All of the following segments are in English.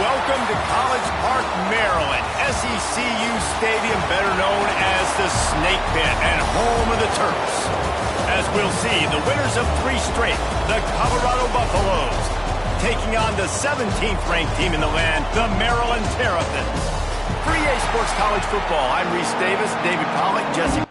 Welcome to College Park, Maryland, SECU Stadium, better known as the Snake Pit and home of the Terps. As we'll see, the winners of 3 straight, the Colorado Buffaloes, taking on the 17th ranked team in the land, the Maryland Terrapins. For EA Sports College Football, I'm Reese Davis, David Pollack, Jesse.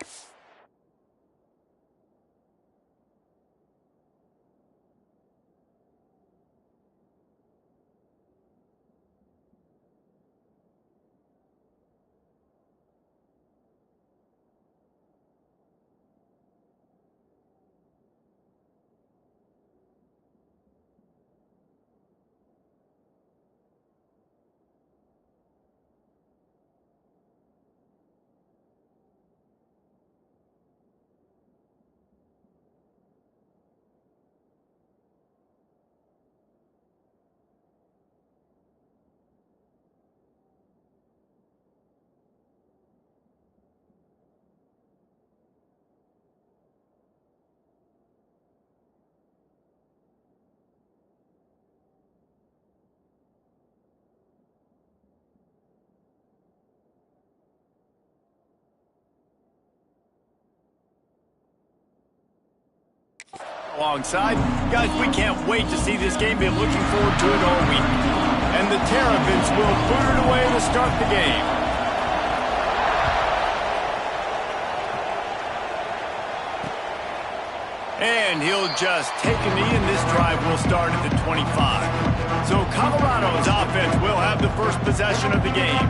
Alongside. Guys, we can't wait to see this game. Been looking forward to it all week. And the Terrapins will put it away to start the game. And he'll just take a knee, and this drive will start at the 25. So Colorado's offense will have the first possession of the game.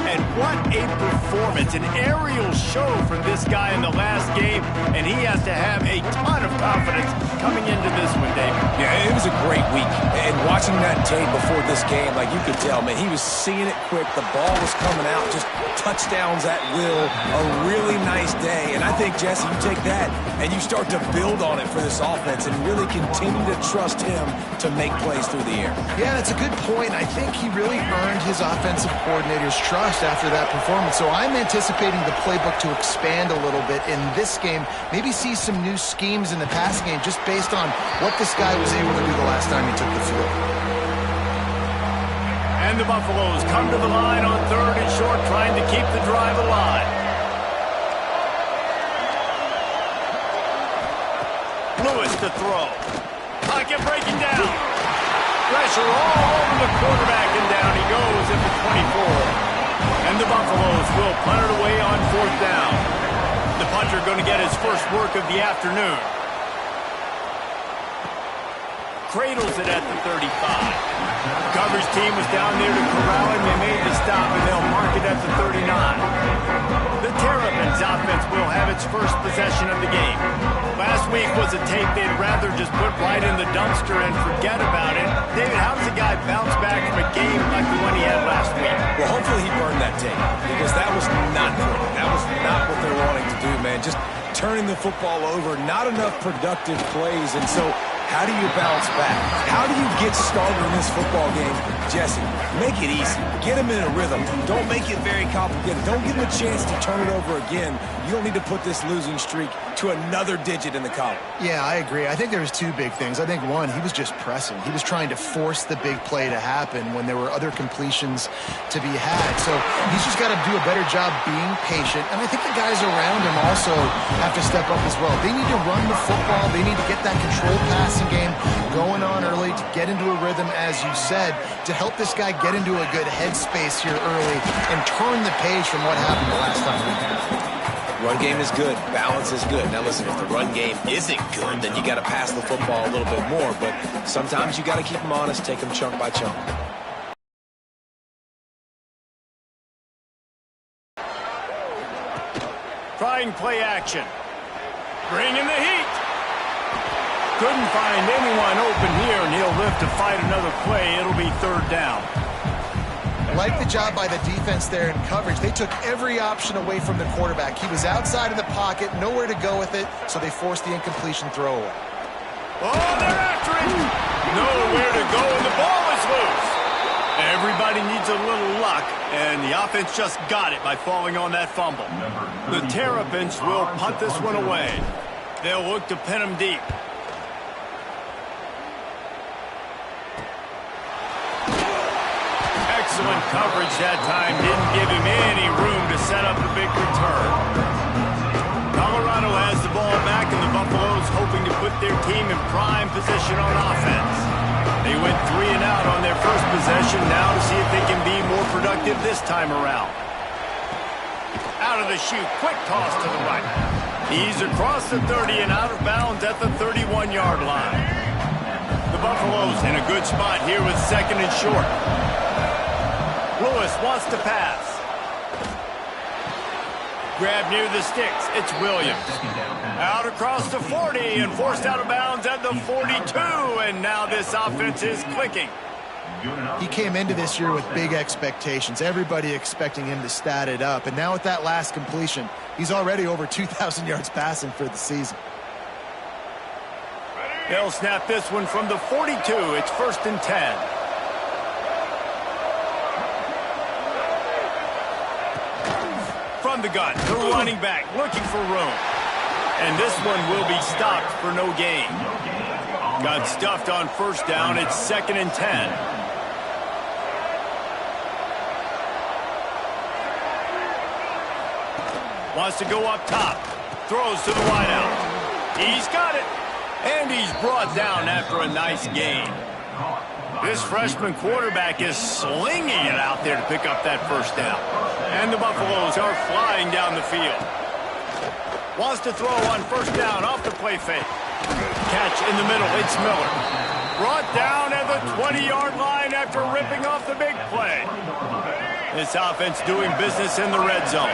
And what a performance, an aerial show from this guy in the last game, and he has to have a ton of confidence coming into this one, David. Yeah, it was a great week, and watching that tape before this game, like you could tell, man, he was seeing it quick, the ball was coming out, just touchdowns at will, a really nice day, and I think, Jesse, you take that, and you start to build on it for this offense and really continue to trust him to make plays through the air. Yeah, that's a good point. I think he really earned his offensive coordinator's trust after that performance. So I'm anticipating the playbook to expand a little bit in this game, maybe see some new schemes in the passing game just based on what this guy was able to do the last time he took the field. And the Buffaloes come to the line on 3rd and short, trying to keep the drive alive. Lewis to throw. Pocket breaking down. Pressure all over the quarterback, and down he goes at the 24. And the Buffaloes will punt it away on 4th down. The punter going to get his first work of the afternoon. Cradles it at the 35. The coverage team was down there to corral him. They made the stop, and they'll mark it at the 39. The Terrapins offense will have its first possession of the game. Last week was a tape they'd rather just put right in the dumpster and forget about it. David, how does a guy bounce back from a game like the one he had last week? Well, hopefully he burned that tape, because that was not good. That was not what they're wanting to do, man. Just turning the football over, not enough productive plays, and so how do you bounce back? How do you get started in this football game? Jesse, make it easy. Get him in a rhythm. Don't make it very complicated. Don't give him a chance to turn it over again. You don't need to put this losing streak to another digit in the column. Yeah, I agree. I think there was 2 big things. I think, one, he was just pressing. He was trying to force the big play to happen when there were other completions to be had. So he's just got to do a better job being patient. And I think the guys around him also have to step up as well. They need to run the football. They need to get that controlled passing game going on early to get into a rhythm, as you said, to help this guy get into a good headspace here early and turn the page from what happened the last time we had. Run game is good. Balance is good. Now listen, if the run game isn't good, then you got to pass the football a little bit more. But sometimes you got to keep them honest, take them chunk by chunk. Trying play action. Bring in the heat. Couldn't find anyone open here, and he'll live to fight another play. It'll be third down. I like the job by the defense there in coverage. They took every option away from the quarterback. He was outside of the pocket, nowhere to go with it, so they forced the incompletion throw away. Oh, they're after it! Nowhere to go, and the ball is loose. Everybody needs a little luck, and the offense just got it by falling on that fumble. The Terrapins will punt this one away. They'll look to pin him deep. Excellent coverage that time. Didn't give him any room to set up a big return. Colorado has the ball back, and the Buffaloes hoping to put their team in prime position on offense. They went 3 and out on their first possession. Now to see if they can be more productive this time around. Out of the chute, quick toss to the right. He's across the 30 and out of bounds at the 31-yard line. The Buffaloes in a good spot here with second and short. Lewis wants to pass. Grab near the sticks. It's Williams. Out across the 40 and forced out of bounds at the 42. And now this offense is clicking. He came into this year with big expectations. Everybody expecting him to stat it up. And now with that last completion, he's already over 2,000 yards passing for the season. They'll snap this one from the 42. It's 1st and 10. From the gun, the running back looking for room. And this one will be stopped for no gain. Got stuffed on first down. It's 2nd and 10. Wants to go up top. Throws to the wideout. He's got it. And he's brought down after a nice gain. This freshman quarterback is slinging it out there to pick up that first down. And the Buffaloes are flying down the field. Wants to throw on first down off the play fake. Catch in the middle. It's Miller. Brought down at the 20-yard line after ripping off the big play. This offense doing business in the red zone.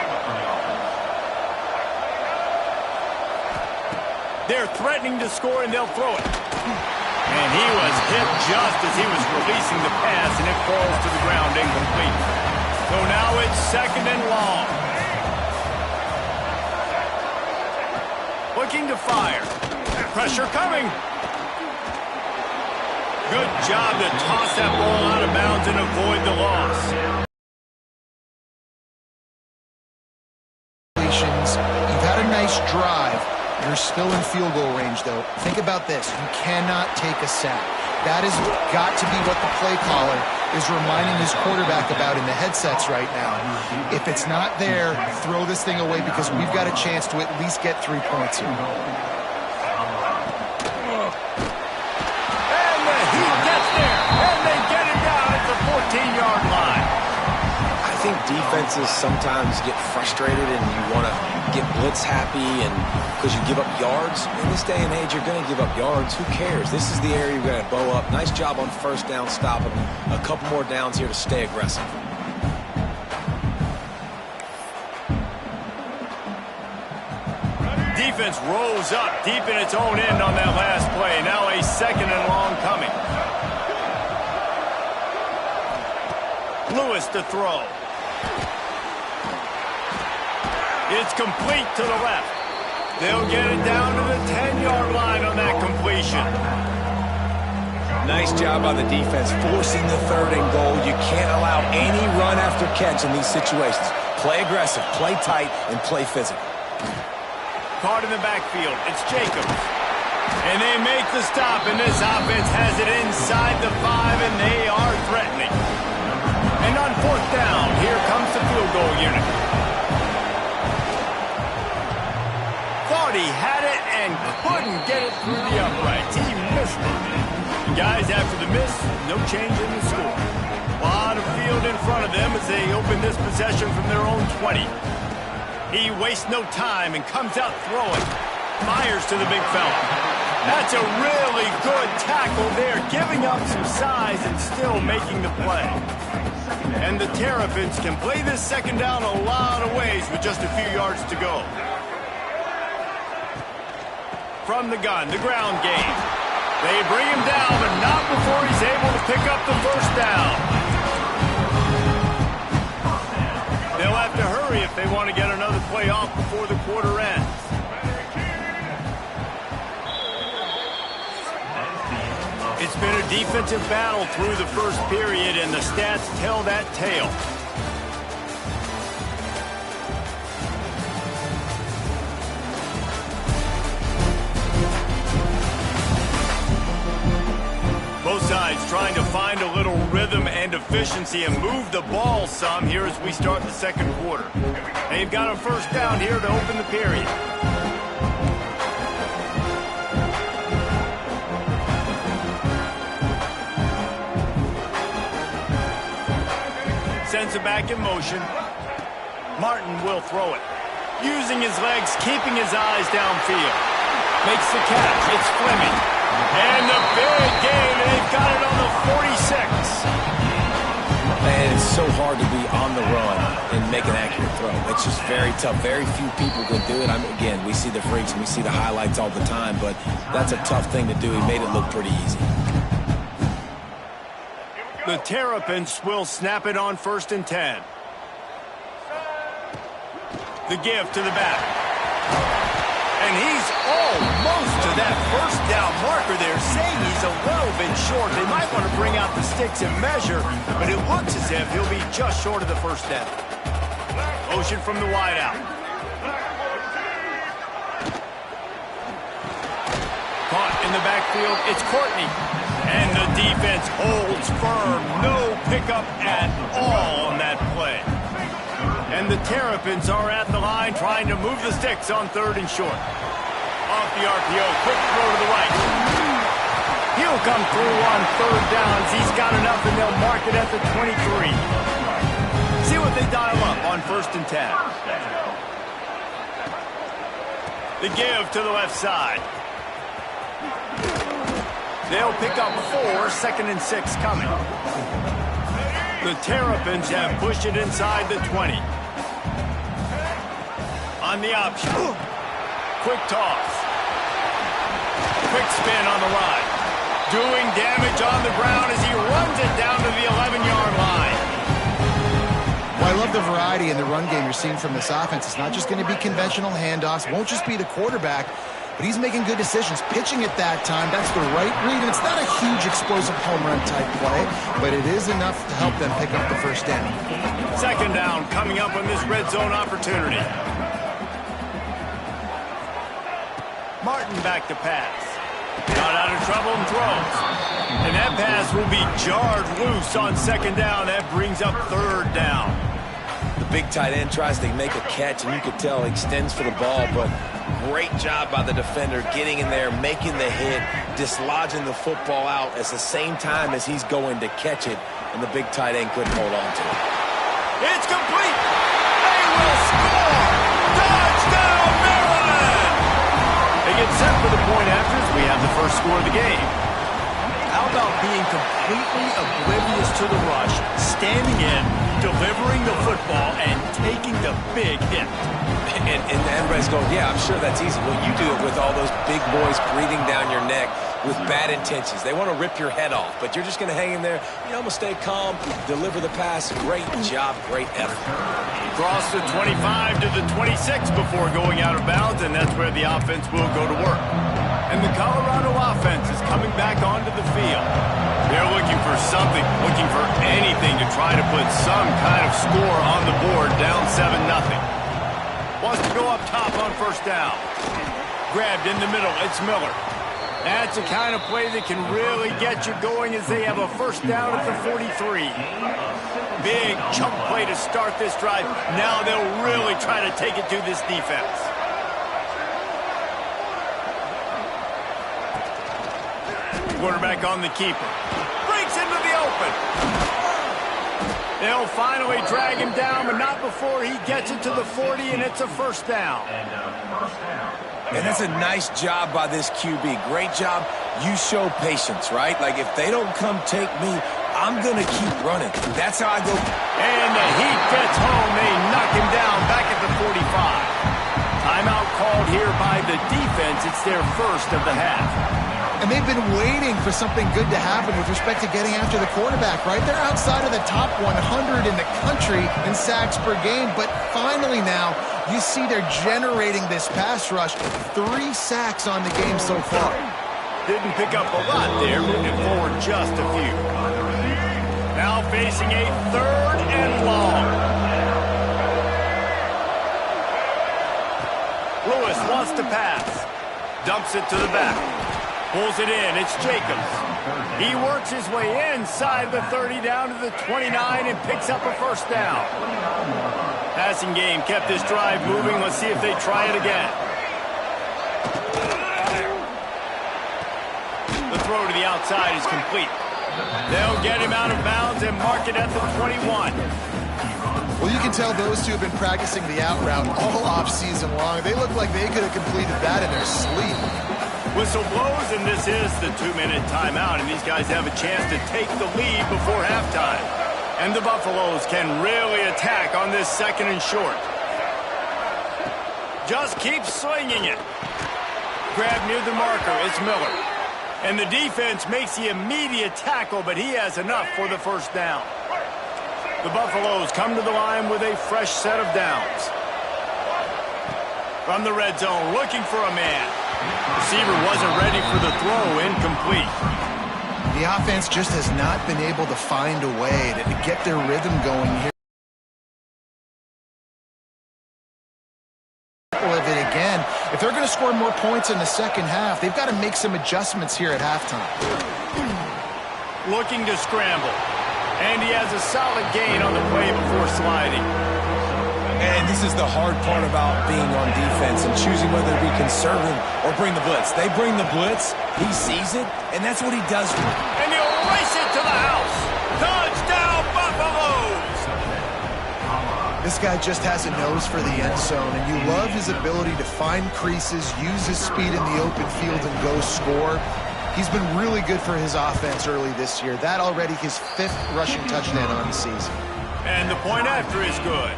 They're threatening to score, and they'll throw it. And he was hit just as he was releasing the pass, and it falls to the ground incomplete. So now it's 2nd and long. Looking to fire. Pressure coming. Good job to toss that ball out of bounds and avoid the loss. You've had a nice drive. You're still in field goal range, though. Think about this. You cannot take a sack. That has got to be what the play caller is reminding his quarterback about in the headsets right now. If it's not there, throw this thing away because we've got a chance to at least get 3 points here. And the Heat gets there, and they get it down at the 14-yard line. I think defenses sometimes get frustrated and you want to get blitz happy and because you give up yards. In this day and age, you're going to give up yards. Who cares? This is the area you're going to bow up. Nice job on first down, stop them. A couple more downs here to stay aggressive. Defense rolls up deep in its own end on that last play. Now a 2nd and long coming. Lewis to throw. It's complete to the left. They'll get it down to the 10-yard line on that completion. Nice job by the defense forcing the 3rd and goal. You can't allow any run after catch in these situations. Play aggressive, play tight, and play physical. Caught in the backfield. It's Jacobs. And they make the stop, and this offense has it inside the 5, and they are threatening. And on 4th down, here comes the field goal unit. Thought he had it and couldn't get it through the uprights. He missed it. And guys, after the miss, no change in the score. A lot of field in front of them as they open this possession from their own 20. He wastes no time and comes out throwing. Fires to the big fella. That's a really good tackle there, giving up some size and still making the play. And the Terrapins can play this 2nd down a lot of ways with just a few yards to go. From the gun, the ground game. They bring him down, but not before he's able to pick up the first down. They'll have to hurry if they want to get another play off before the quarter ends. It's been a defensive battle through the first period, and the stats tell that tale. Both sides trying to find a little rhythm and efficiency and move the ball some here as we start the second quarter. They've got a first down here to open the period. Sends it back in motion. Martin will throw it. Using his legs, keeping his eyes downfield. Makes the catch. It's Fleming. And the big game, and they've got it on the 46. Man, it's so hard to be on the run and make an accurate throw. It's just very tough. Very few people can do it. Again, we see the freaks and we see the highlights all the time, but that's a tough thing to do. He made it look pretty easy. The Terrapins will snap it on 1st and 10. The give to the back. And he's almost to that first down marker there, saying he's a little bit short. They might want to bring out the sticks and measure, but it looks as if he'll be just short of the first down. Motion from the wide out. Caught in the backfield, it's Courtney. And the defense holds firm. No pickup at all on that play. And the Terrapins are at the line trying to move the sticks on 3rd and short. Off the RPO, quick throw to the right. He'll come through on 3rd downs. He's got enough, and they'll mark it at the 23. See what they dial up on 1st and 10. The give to the left side. They'll pick up 4, 2nd and 6 coming. The Terrapins have pushed it inside the 20. On the option. Quick toss. Quick spin on the line. Doing damage on the ground as he runs it down to the 11-yard line. Well, I love the variety in the run game you're seeing from this offense. It's not just going to be conventional handoffs. It won't just be the quarterback. But he's making good decisions, pitching at that time. That's the right read, and it's not a huge explosive home run type play, but it is enough to help them pick up the first down. 2nd down coming up on this red zone opportunity. Martin back to pass. Got out of trouble and throws. And that pass will be jarred loose on 2nd down. That brings up 3rd down. The big tight end tries to make a catch, and you could tell he extends for the ball, but great job by the defender getting in there, making the hit, dislodging the football out at the same time as he's going to catch it, and the big tight end couldn't hold on to it. It's complete. They will score. Touchdown, Maryland. They get set for the point after as we have the first score of the game. How about being completely oblivious to the rush, standing in, delivering the football, and taking the big hit? And everybody's going, yeah, I'm sure that's easy. Well, you do it with all those big boys breathing down your neck with bad intentions. They want to rip your head off, but you're just going to hang in there. I'm going to stay calm, deliver the pass. Great job, great effort. Cross the 25 to the 26 before going out of bounds, and that's where the offense will go to work. And the Colorado offense is coming back onto the field. They're looking for something, looking for anything to try to put some kind of score on the board, down 7-0. Wants to go up top on 1st down. Grabbed in the middle, it's Miller. That's the kind of play that can really get you going as they have a 1st down at the 43. Big chunk play to start this drive. Now they'll really try to take it to this defense. Quarterback on the keeper. Breaks into the open. They'll finally drag him down, but not before he gets it to the 40, and it's a 1st down. And that's a nice job by this QB. Great job. You show patience, right? Like, if they don't come take me, I'm going to keep running. That's how I go. And the heat gets home. They knock him down back at the 45. Timeout called here by the defense. It's their first of the half. And they've been waiting for something good to happen with respect to getting after the quarterback, right? They're outside of the top 100 in the country in sacks per game, but finally now you see they're generating this pass rush. 3 sacks on the game so far. Didn't pick up a lot there, moving forward just a few. Now facing a 3rd and long. Lewis wants to pass. Dumps it to the back. Pulls it in. It's Jacobs. He works his way inside the 30 down to the 29 and picks up a 1st down. Passing game kept this drive moving. Let's see if they try it again. The throw to the outside is complete. They'll get him out of bounds and mark it at the 21. Well, you can tell those two have been practicing the out route all off-season long. They look like they could have completed that in their sleep. Whistle blows, and this is the 2-minute timeout, and these guys have a chance to take the lead before halftime. And the Buffaloes can really attack on this 2nd and short. Just keep swinging it. Grab near the marker, it's Miller. And the defense makes the immediate tackle, but he has enough for the 1st down. The Buffaloes come to the line with a fresh set of downs. From the red zone, looking for a man. Receiver wasn't ready for the throw, incomplete. The offense just has not been able to find a way to get their rhythm going here. Of it again. If they're going to score more points in the 2nd half, they've got to make some adjustments here at halftime. Looking to scramble. And he has a solid gain on the play before sliding. And this is the hard part about being on defense and choosing whether to be conservative or bring the blitz. They bring the blitz, he sees it, and that's what he does. And he'll race it to the house. Touchdown, Buffaloes! This guy just has a nose for the end zone, and you love his ability to find creases, use his speed in the open field, and go score. He's been really good for his offense early this year. That already his 5th rushing touchdown on the season. And the point after is good.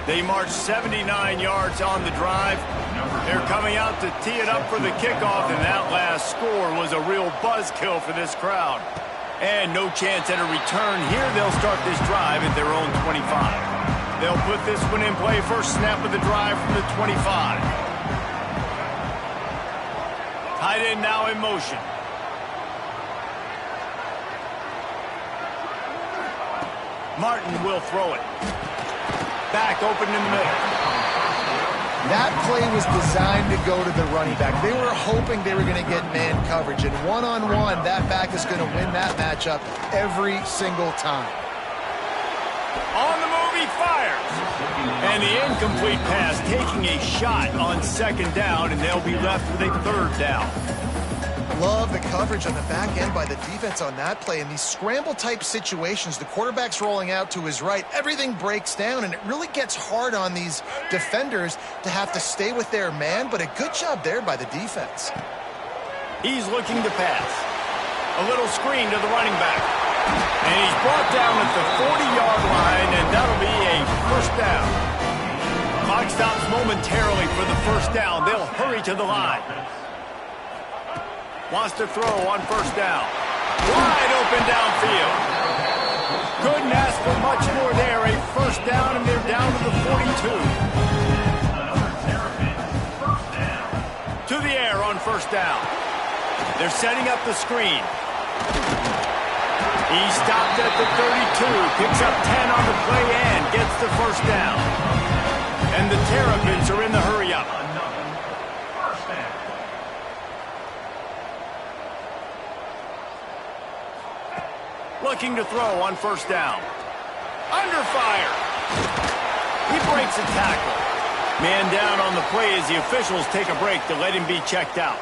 They marched 79 yards on the drive. They're coming out to tee it up for the kickoff, and that last score was a real buzzkill for this crowd. And no chance at a return here. They'll start this drive at their own 25. They'll put this one in play. First snap of the drive from the 25. Tight end now in motion. Martin will throw it. Back open in the middle. That play was designed to go to the running back. They were hoping they were going to get man coverage, and one-on-one, that back is going to win that matchup every single time. On the move, he fires. And the incomplete pass taking a shot on 2nd down, and they'll be left with a 3rd down. Love the coverage on the back end by the defense on that play. In these scramble-type situations, the quarterback's rolling out to his right. Everything breaks down, and it really gets hard on these defenders to have to stay with their man, but a good job there by the defense. He's looking to pass. A little screen to the running back. And he's brought down at the 40-yard line, and that'll be a 1st down. Clock stops momentarily for the 1st down. They'll hurry to the line. Wants to throw on 1st down. Wide open downfield. Couldn't ask for much more there. A 1st down, and they're down to the 42. To the air on 1st down. They're setting up the screen. He stopped at the 32. Picks up 10 on the play and gets the 1st down. And the Terrapins are in the hurry-up. Looking to throw on 1st down. Under fire. He breaks a tackle. Man down on the play as the officials take a break to let him be checked out.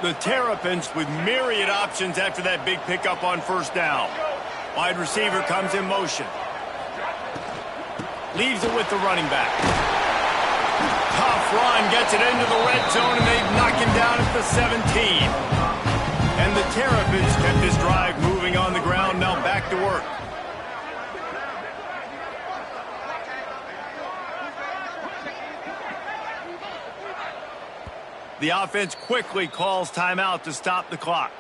The Terrapins with myriad options after that big pickup on 1st down. Wide receiver comes in motion. Leaves it with the running back. Tough run, gets it into the red zone, and they knock him down at the 17. And the Terrapins kept this drive moving on the ground, now back to work. The offense quickly calls timeout to stop the clock.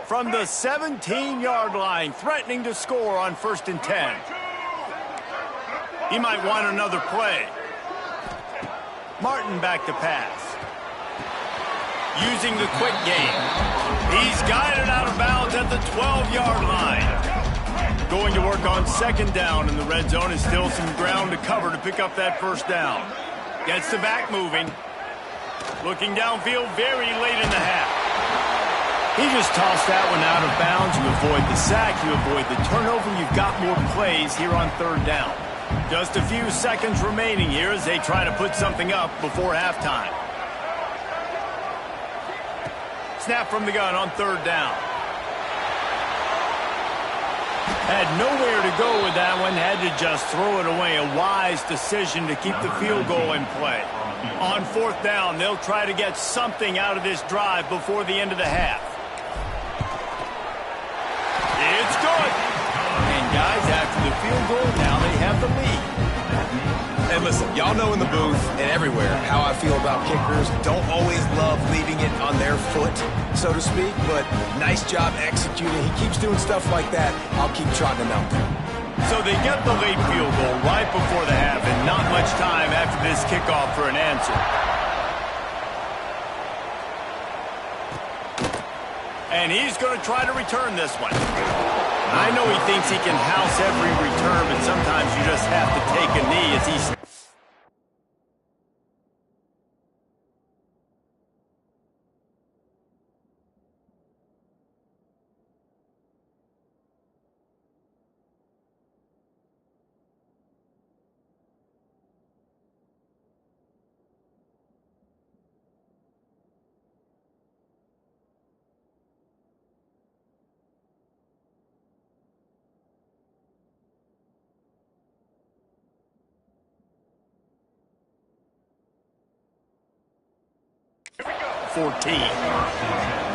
From the 17-yard line, threatening to score on 1st and 10. He might want another play. Martin back to pass. Using the quick game. He's guided out of bounds at the 12-yard line. Going to work on 2nd down in the red zone, and still some ground to cover to pick up that 1st down. Gets the back moving. Looking downfield very late in the half. He just tossed that one out of bounds. You avoid the sack, you avoid the turnover. You've got more plays here on 3rd down. Just a few seconds remaining here as they try to put something up before halftime. Snap from the gun on 3rd down. Had nowhere to go with that one. Had to just throw it away. A wise decision to keep the field goal in play. On 4th down, they'll try to get something out of this drive before the end of the half. It's good. And guys, after the field goal, now they have the lead. And listen, y'all know in the booth and everywhere how I feel about kickers. Don't always love leaving it on their foot, so to speak, but nice job executing. He keeps doing stuff like that. I'll keep trotting him out there. So they get the late field goal right before the half, and not much time after this kickoff for an answer. And he's going to try to return this one. I know he thinks he can house every return, but sometimes you just have to take a knee as he's...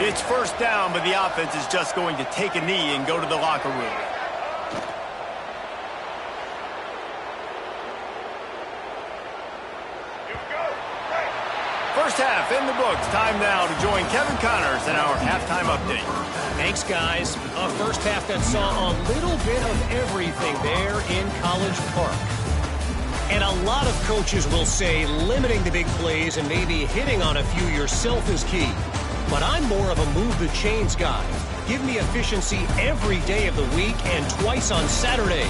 It's 1st down, but the offense is just going to take a knee and go to the locker room. First half in the books. Time now to join Kevin Connors in our halftime update. Thanks, guys. A first half that saw a little bit of everything there in College Park. And a lot of coaches will say limiting the big plays and maybe hitting on a few yourself is key. But I'm more of a move the chains guy. Give me efficiency every day of the week and twice on Saturday.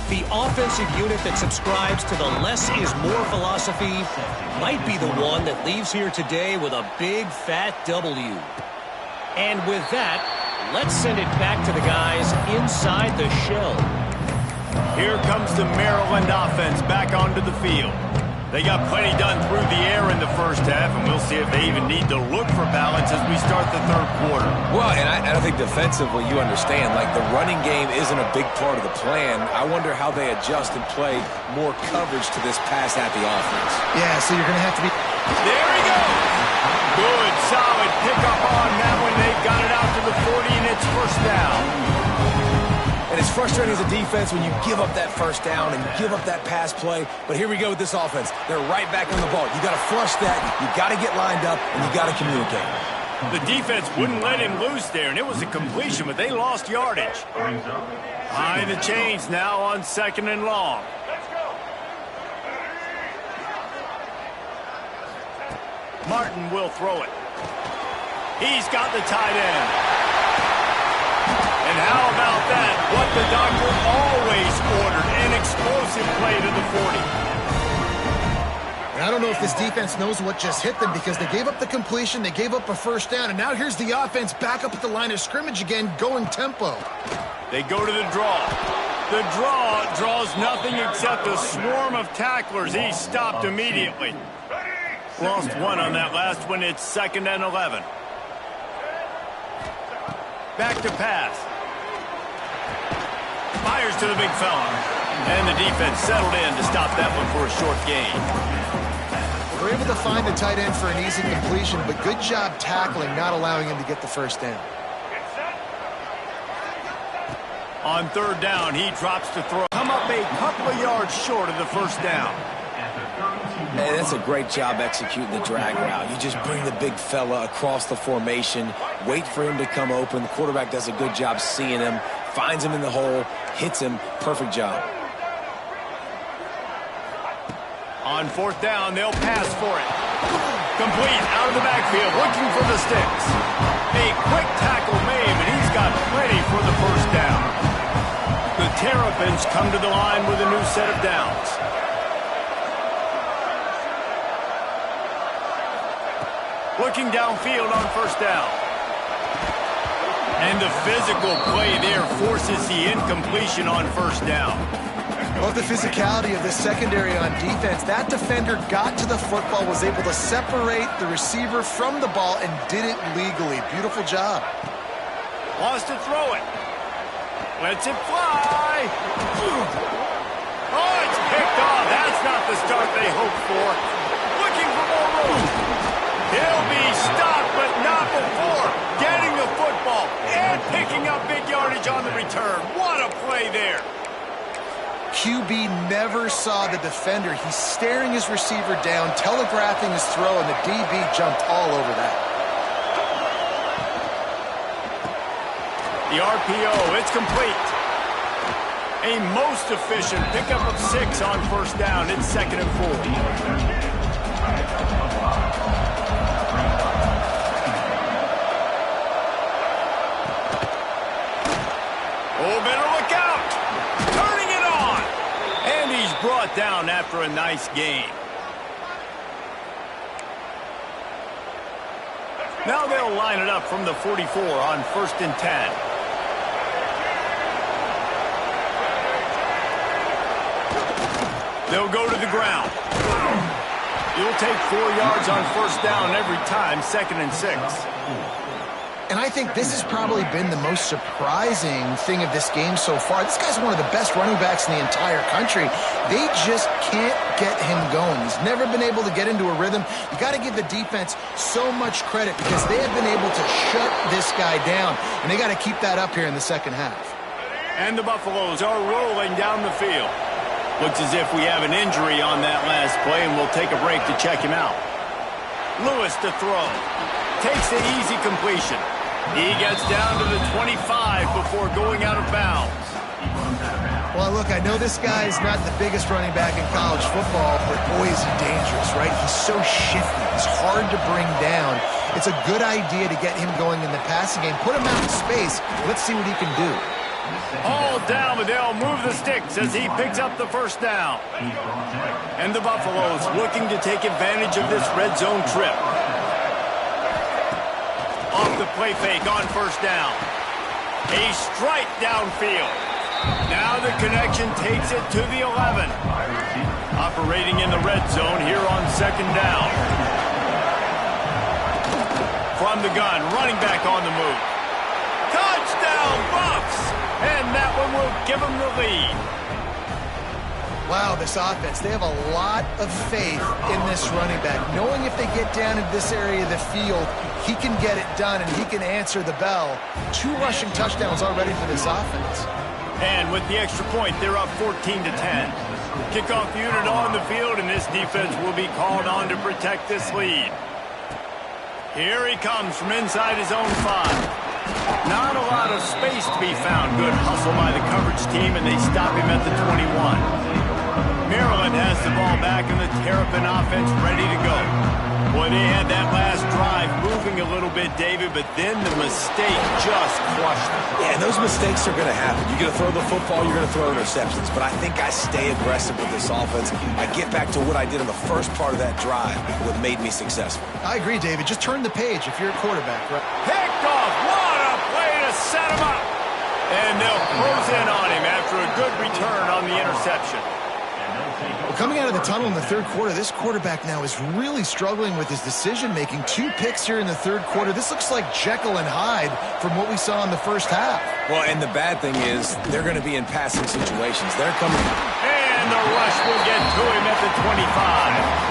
The offensive unit that subscribes to the less is more philosophy might be the one that leaves here today with a big fat W. And with that, let's send it back to the guys inside the shell. Here comes the Maryland offense back onto the field. They got plenty done through the air in the first half, and we'll see if they even need to look for balance as we start the 3rd quarter. Well, and I think defensively, you understand, like the running game isn't a big part of the plan. I wonder how they adjust and play more coverage to this pass-happy offense. Yeah, so you're going to have to be... There he goes. Good, solid pickup on that one. They've got it out to the 40, and it's 1st down. And it's frustrating as a defense when you give up that 1st down and you give up that pass play. But here we go with this offense. They're right back on the ball. You got to flush that. You got to get lined up, and you got to communicate. The defense wouldn't let him loose there, and it was a completion, but they lost yardage. High the chains now on 2nd and long. Martin will throw it. He's got the tight end. And how about that? What the doctor always ordered, an explosive play to the 40. And I don't know if this defense knows what just hit them because they gave up the completion, they gave up a 1st down, and now here's the offense back up at the line of scrimmage again, going tempo. They go to the draw. The draw draws nothing except a swarm of tacklers. He's stopped immediately. Lost one on that last one. It's 2nd and 11. Back to pass. Fires to the big fella. And the defense settled in to stop that one for a short gain. We're able to find the tight end for an easy completion, but good job tackling, not allowing him to get the 1st down. On 3rd down, he drops to throw. Come come up a couple of yards short of the first down. Man, that's a great job executing the drag route. You just bring the big fella across the formation, wait for him to come open. The quarterback does a good job seeing him, finds him in the hole, hits him. Perfect job. On fourth down, they'll pass for it. Complete out of the backfield, looking for the sticks. A quick tackle made, but he's got plenty for the first down. The Terrapins come to the line with a new set of downs. Looking downfield on first down. And the physical play there forces the incompletion on first down. Love the physicality of the secondary on defense. That defender got to the football, was able to separate the receiver from the ball, and did it legally. Beautiful job. Wants to throw it. Lets it fly. Oh, it's picked off. That's not the start they hoped for. Looking for more room. He'll be stopped, but not before getting the football and picking up big yardage on the return. What a play there. QB never saw the defender. He's staring his receiver down, telegraphing his throw, and the DB jumped all over that. The RPO, it's complete. A most efficient pickup of 6 on first down. It's 2nd and 4. Oh, better look out. Turning it on. And he's brought down after a nice gain. Now they'll line it up from the 44 on 1st and 10. They'll go to the ground. You'll take 4 yards on first down every time, 2nd and 6. And I think this has probably been the most surprising thing of this game so far. This guy's one of the best running backs in the entire country. They just can't get him going. He's never been able to get into a rhythm. You got to give the defense so much credit because they have been able to shut this guy down. And they got to keep that up here in the second half. And the Buffaloes are rolling down the field. Looks as if we have an injury on that last play, and we'll take a break to check him out. Lewis to throw. Takes the easy completion. He gets down to the 25 before going out of bounds. Well, look, I know this guy is not the biggest running back in college football, but boy, is he dangerous, right? He's so shifty. He's hard to bring down. It's a good idea to get him going in the passing game. Put him out in space. Let's see what he can do. All down, but they'll move the sticks as he picks up the first down. And the Buffaloes looking to take advantage of this red zone trip. Off the play fake on first down. A strike downfield. Now the connection takes it to the 11. Operating in the red zone here on 2nd down. From the gun, running back on the move. Touchdown, Buffs! And that one will give them the lead. Wow, this offense, they have a lot of faith in this running back. Knowing if they get down into this area of the field, he can get it done and he can answer the bell. 2 rushing touchdowns already for this offense. And with the extra point, they're up 14-10. Kickoff unit on the field, and this defense will be called on to protect this lead. Here he comes from inside his own 5. Not a lot of space to be found. Good hustle by the coverage team, and they stop him at the 21. Maryland has the ball back, and the Terrapin offense ready to go. Boy, they had that last drive moving a little bit, David, but then the mistake just crushed them. Yeah, and those mistakes are going to happen. You're going to throw the football, you're going to throw interceptions. But I think I stay aggressive with this offense. I get back to what I did in the first part of that drive, what made me successful. I agree, David. Just turn the page if you're a quarterback, right? Picked off. What a play to set him up. And they'll close in on him after a good return on the interception. Well, coming out of the tunnel in the 3rd quarter, this quarterback now is really struggling with his decision-making. 2 picks here in the 3rd quarter. This looks like Jekyll and Hyde from what we saw in the first half. Well, and the bad thing is they're going to be in passing situations. They're coming. And the rush will get to him at the 25.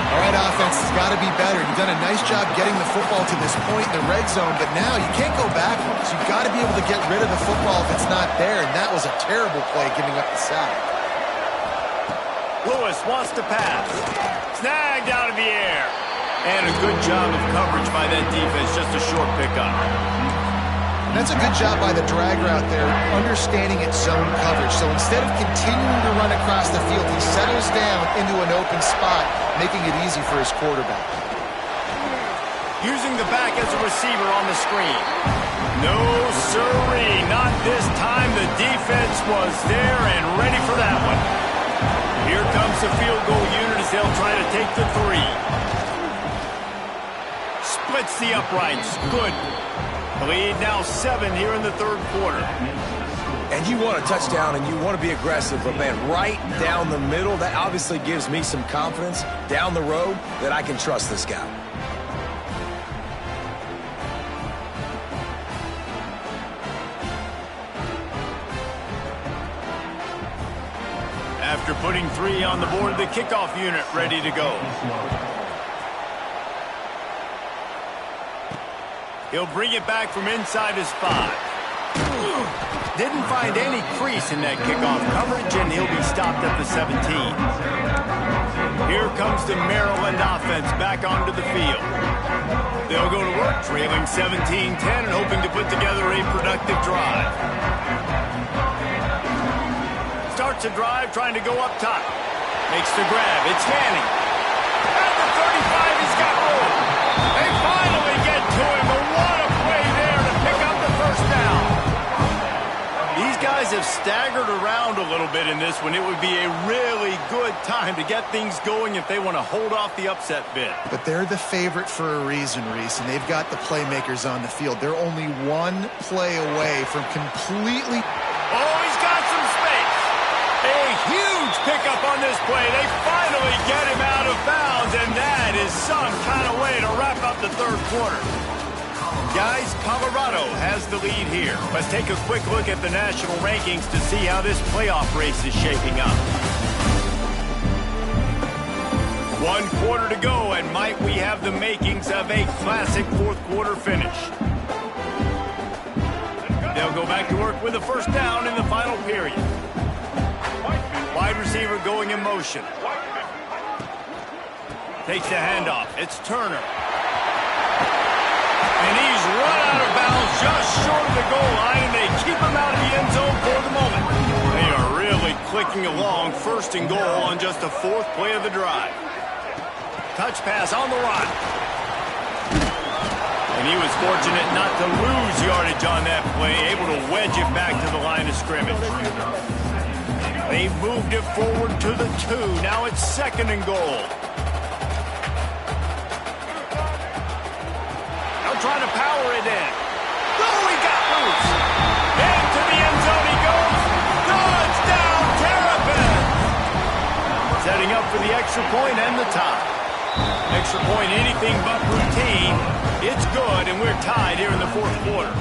All right, Tide offense has got to be better. You've done a nice job getting the football to this point in the red zone, but now you can't go backwards. You've got to be able to get rid of the football if it's not there, and that was a terrible play giving up the sack. Lewis wants to pass. Snagged out of the air. And a good job of coverage by that defense, just a short pickup. That's a good job by the drag route there, understanding its zone coverage. So instead of continuing to run across the field, he settles down into an open spot, making it easy for his quarterback. Using the back as a receiver on the screen. No siree, not this time. The defense was there and ready for that one. Here comes the field goal unit as they'll try to take the 3. Splits the uprights. Good. The lead now 7 here in the third quarter. And you want a touchdown and you want to be aggressive, but man, right down the middle, that obviously gives me some confidence down the road that I can trust this guy. After putting 3 on the board, the kickoff unit ready to go. He'll bring it back from inside his 5. Didn't find any crease in that kickoff coverage, and he'll be stopped at the 17. Here comes the Maryland offense back onto the field. They'll go to work, trailing 17-10 and hoping to put together a productive drive. Starts a drive trying to go up top. Makes the grab. It's Manning. At the 35, he's got room. They finally get to him, but what a play there to pick up the first down. These guys have staggered around a little bit in this one. It would be a really good time to get things going if they want to hold off the upset bid. But they're the favorite for a reason, Reese, and they've got the playmakers on the field. They're only one play away from completely... Oh, he's got some space. A huge pickup on this play. They finally get him out of bounds, and that is some kind of way to wrap up the third quarter. Guys, Colorado has the lead here. Let's take a quick look at the national rankings to see how this playoff race is shaping up. 1 quarter to go, and might we have the makings of a classic fourth quarter finish. They'll go back to work with a first down in the final period. Wide receiver going in motion. Takes the handoff. It's Turner. And he's run out of bounds just short of the goal line. They keep him out of the end zone for the moment. They are really clicking along, 1st and goal on just the 4th play of the drive. Touch pass on the run. And he was fortunate not to lose yardage on that play, able to wedge it back to the line of scrimmage. They've moved it forward to the 2. Now it's 2nd and goal. Trying to power it in. Oh, he got loose. Into the end zone he goes. Touchdown, Terrapin. Setting up for the extra point and the tie. Extra point, anything but routine. It's good, and we're tied here in the 4th quarter.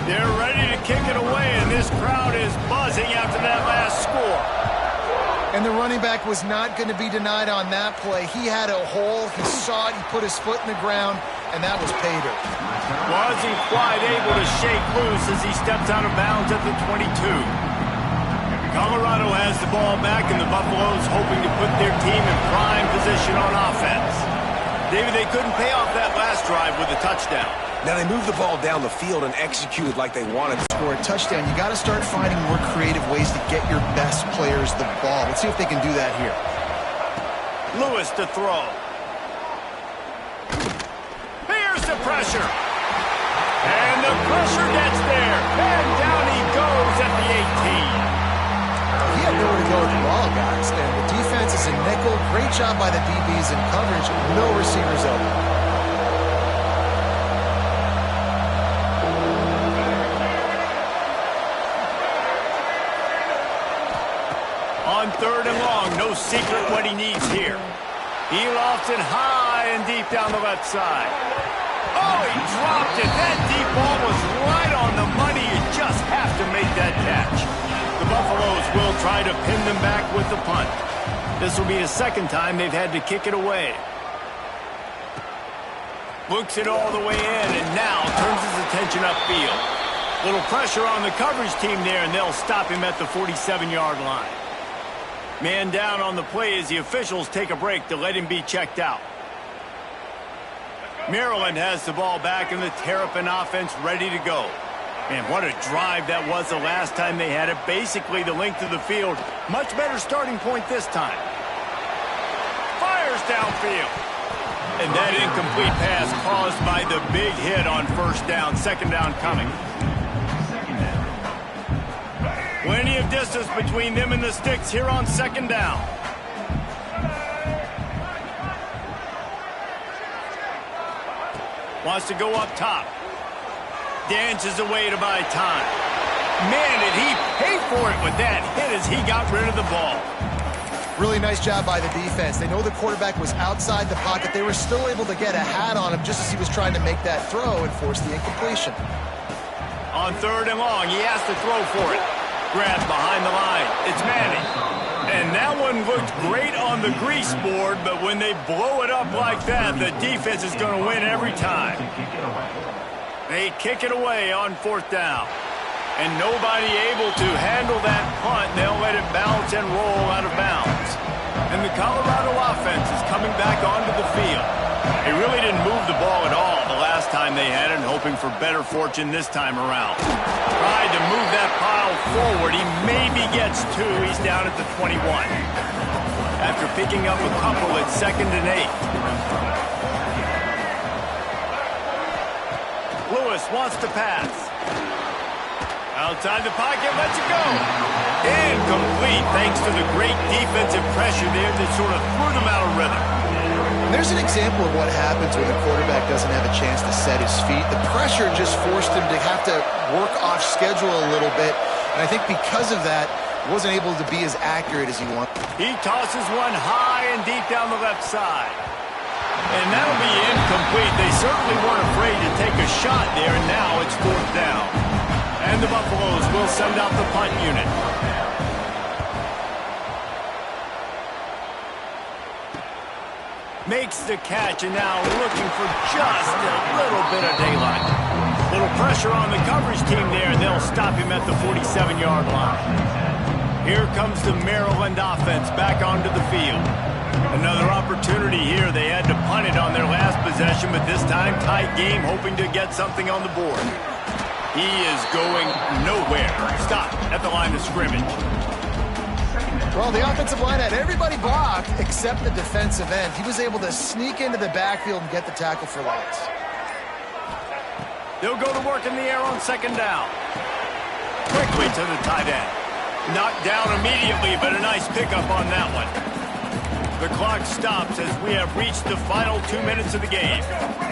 They're ready to kick it away, and this crowd is buzzing after that last score. And the running back was not going to be denied on that play. He had a hole. He saw it. He put his foot in the ground, and that was pay dirt. Wasn't quite able to shake loose as he steps out of bounds at the 22. Colorado has the ball back, and the Buffaloes hoping to put their team in prime position on offense. David, they couldn't pay off that last drive with a touchdown. Now they moved the ball down the field and executed like they wanted. For a touchdown, you got to start finding more creative ways to get your best players the ball. Let's see if they can do that here. Lewis to throw. Here's the pressure. And the pressure gets there. And down he goes at the 18. He had nowhere to go with the ball, guys. And the defense is in nickel. Great job by the DBs in coverage. No receivers open. On 3rd and long, no secret what he needs here. He lofts it high and deep down the left side. Oh, he dropped it. That deep ball was right on the money. You just have to make that catch. The Buffaloes will try to pin them back with the punt. This will be the 2nd time they've had to kick it away. Looks it all the way in, and now turns his attention upfield. Little pressure on the coverage team there, and they'll stop him at the 47-yard line. Man down on the play as the officials take a break to let him be checked out. Maryland has the ball back, and the Terrapin offense ready to go. Man, what a drive that was the last time they had it. Basically the length of the field. Much better starting point this time. Fires downfield. And that incomplete pass caused by the big hit on first down. Second down coming. Plenty of distance between them and the sticks here on second down. Wants to go up top. Dances away to buy time. Man, did he pay for it with that hit as he got rid of the ball. Really nice job by the defense. They know the quarterback was outside the pocket. They were still able to get a hat on him just as he was trying to make that throw and force the incompletion. On third and long, he has to throw for it. Grabbed behind the line. It's Manning. And that one looked great on the grease board, but when they blow it up like that, the defense is going to win every time. They kick it away on fourth down. And nobody able to handle that punt. They'll let it bounce and roll out of bounds. And the Colorado offense is coming back onto the field. They really didn't move the ball at all the last time they had it, and hoping for better fortune this time around. Tried to move that pile forward. He maybe gets two. He's down at the 21. After picking up a couple at 2nd and 8. Lewis wants to pass. Outside the pocket, lets it go. Incomplete, thanks to the great defensive pressure there that sort of threw them out of rhythm. And there's an example of what happens when the quarterback doesn't have a chance to set his feet. The pressure just forced him to have to work off schedule a little bit. And I think because of that, wasn't able to be as accurate as he wanted. He tosses one high and deep down the left side. And that'll be incomplete. They certainly weren't afraid to take a shot there, and now it's fourth down. And the Buffaloes will send out the punt unit. Makes the catch, and now looking for just a little bit of daylight. Little pressure on the coverage team there, and they'll stop him at the 47-yard line. Here comes the Maryland offense back onto the field. Another opportunity here. They had to punt it on their last possession, but this time tight game, hoping to get something on the board. He is going nowhere. Stop at the line of scrimmage. Well, the offensive line had everybody blocked except the defensive end. He was able to sneak into the backfield and get the tackle for loss. They'll go to work in the air on second down. Quickly to the tight end. Knocked down immediately, but a nice pickup on that one. The clock stops as we have reached the final 2 minutes of the game.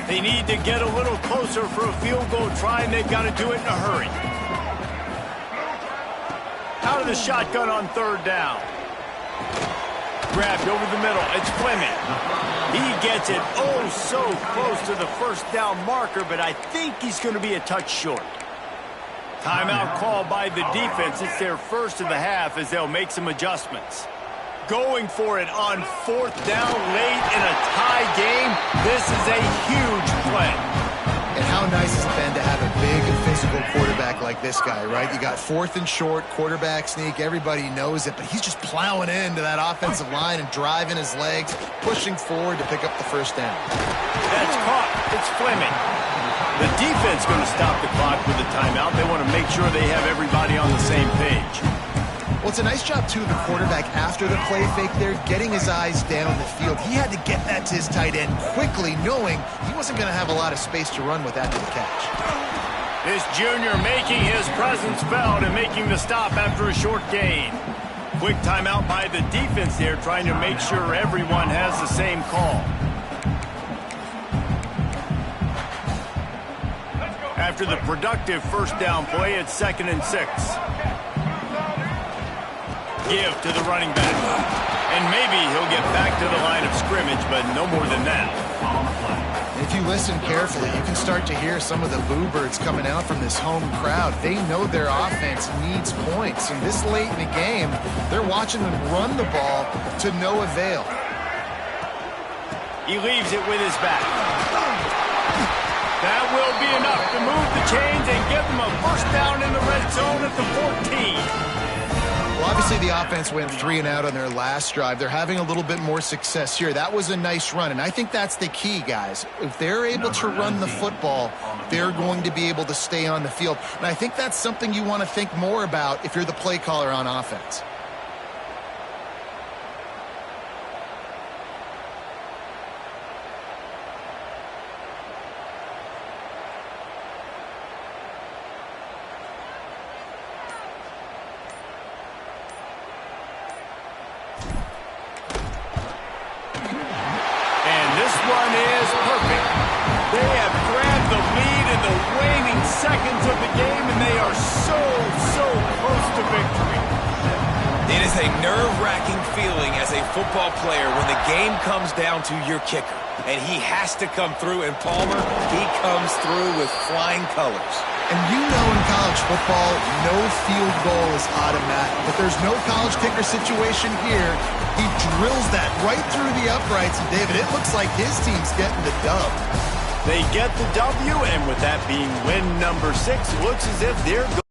They need to get a little closer for a field goal try, and they've got to do it in a hurry. Out of the shotgun on third down. Grabbed over the middle. It's Fleming. He gets it oh so close to the first down marker, but I think he's going to be a touch short. Timeout called by the defense. It's their first of the half as they'll make some adjustments. Going for it on fourth down late in a tie game. This is a huge play. And how nice has it been to have a big and physical quarterback like this guy, right? You got fourth and short, quarterback sneak, everybody knows it, but he's just plowing into that offensive line and driving his legs, pushing forward to pick up the first down. That's caught. It's Fleming. The defense going to stop the clock with a timeout. They want to make sure they have everybody on the same page. Well, it's a nice job, too, of the quarterback after the play fake there, getting his eyes down the field. He had to get that to his tight end quickly, knowing he wasn't going to have a lot of space to run with after the catch. This junior making his presence felt and making the stop after a short gain. Quick timeout by the defense there, trying to make sure everyone has the same call. After the productive first down play, it's 2nd and 6. Give to the running back. And maybe he'll get back to the line of scrimmage, but no more than that. If you listen carefully, you can start to hear some of the boo birds coming out from this home crowd. They know their offense needs points, and this late in the game, they're watching them run the ball to no avail. He leaves it with his back. will be enough to move the chains and give them a first down in the red zone at the 14. Well, obviously the offense went 3 and out on their last drive. They're having a little bit more success here. That was a nice run, and I think that's the key, guys. If they're able to run the football, they're going to be able to stay on the field. And I think that's something you want to think more about if you're the play caller on offense. Seconds of the game, and they are so close to victory. It is a nerve-wracking feeling as a football player when the game comes down to your kicker, and he has to come through, and Palmer, he comes through with flying colors. And you know in college football, no field goal is automatic, but there's no college kicker situation here. He drills that right through the uprights, and David, it looks like his team's getting the dub. They get the W, and with that being win number 6, looks as if they're going.